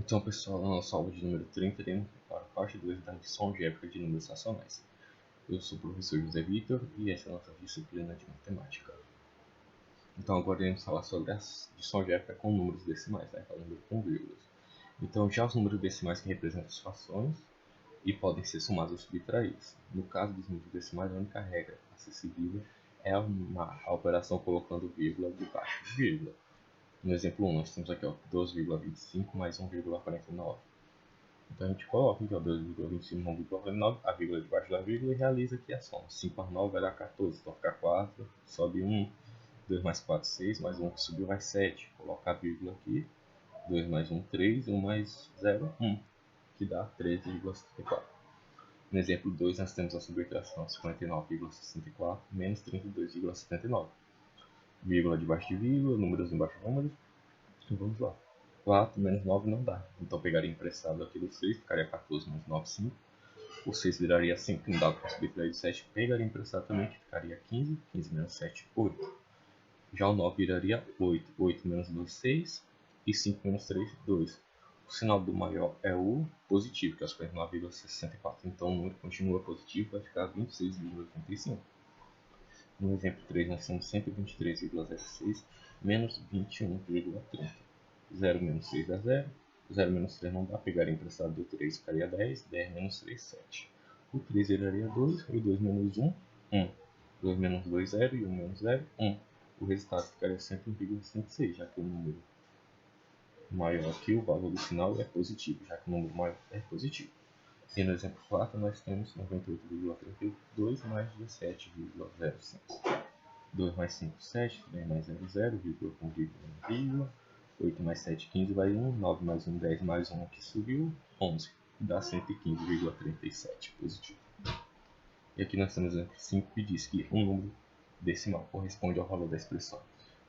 Então, pessoal, na nossa aula de número 30, iremos para a parte 2 da adição algébrica de números racionais. Eu sou o professor José Vitor e essa é a nossa disciplina de matemática. Então, agora iremos falar sobre a adição algébrica com números decimais, falando com vírgulas. Então, já os números decimais que representam as frações e podem ser somados ou subtraídos. No caso dos números decimais, a única regra acessível é a operação colocando vírgula debaixo de vírgula. No exemplo 1, nós temos aqui 12,25 mais 1,49. Então a gente coloca aqui 12,25 mais 1,49, a vírgula debaixo da vírgula e realiza aqui a soma. 5 mais 9 vai dar 14, então fica 4, sobe 1, 2 mais 4, 6, mais 1 que subiu vai 7. Coloca a vírgula aqui, 2 mais 1, 3, 1 mais 0, 1, que dá 13,64. No exemplo 2 nós temos a subtração 59,64 menos 32,79. Vírgula debaixo de vírgula, números embaixo de números. Então vamos lá. 4 menos 9 não dá. Então pegaria emprestado aqui do 6, ficaria 14 menos 9, 5. O 6 viraria 5, não dá para subtrair de 7. Pegaria emprestado também, que ficaria 15. 15 menos 7, 8. Já o 9 viraria 8. 8 menos 2, 6. E 5 menos 3, 2. O sinal do maior é o positivo, que é os 49,64. Então o número continua positivo, vai ficar 26,85. No exemplo 3, nós temos 123,06 menos 21,30. 0 menos 6 dá 0. 0 menos 3 não dá. Pegar emprestado do 3 ficaria 10. 10 menos 3, 7. O 3 viraria 2. E 2 menos 1, 1. 2 menos 2, 0. E 1 menos 0, 1. O resultado ficaria 101,56, já que o número maior aqui, o valor do sinal é positivo, já que o número maior é positivo. E no exemplo 4, nós temos 98,32 mais 17,05. 2 mais 5, 7. 3 mais 0, 0. Vírgula com vírgula. 8 mais 7, 15 vai 1. 9 mais 1, 10 mais 1 que subiu, 11. Dá 115,37 positivo. E aqui nós temos o exemplo 5 que diz que um número decimal corresponde ao valor da expressão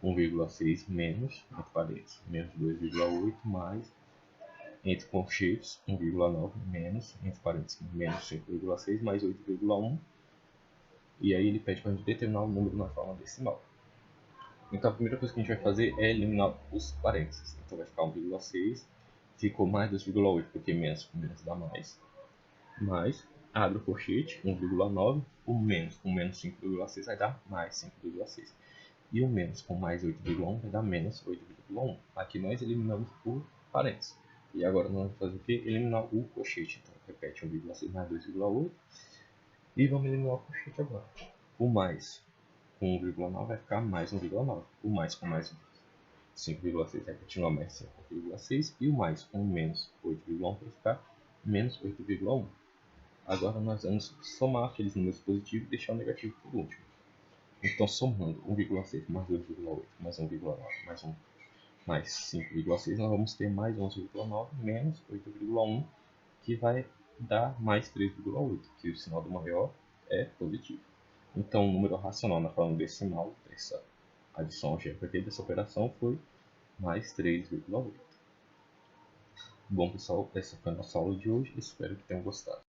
1,6 menos, entre parênteses, menos 2,8 mais, entre conchetes, 1,9 menos, entre parênteses, menos 5,6 mais 8,1. E aí ele pede para a gente determinar o número na forma decimal. Então a primeira coisa que a gente vai fazer é eliminar os parênteses. Então vai ficar 1,6, ficou mais 2,8, porque menos com menos dá mais. Mais, abre o colchete, 1,9, o menos com menos 5,6 vai dar mais 5,6. E o menos com mais 8,1 vai dar menos 8,1. Aqui nós eliminamos o parênteses. E agora nós vamos fazer o que? Eliminar o colchete. Então repete 1,6 mais 2,8. E vamos eliminar o colchete agora. O mais com 1,9 vai ficar mais 1,9. O mais com mais 5,6 vai continuar mais 5,6. E o mais com menos 8,1 vai ficar menos 8,1. Agora nós vamos somar aqueles números positivos e deixar o negativo por último. Então somando 1,6 mais 2,8 mais 1,9 mais 1 mais 5,6, nós vamos ter mais 11,9 menos 8,1, que vai dar mais 3,8, que o sinal do maior é positivo. Então, o número racional na forma decimal dessa adição algébrica dessa operação foi mais 3,8. Bom, pessoal, essa foi a nossa aula de hoje. Espero que tenham gostado.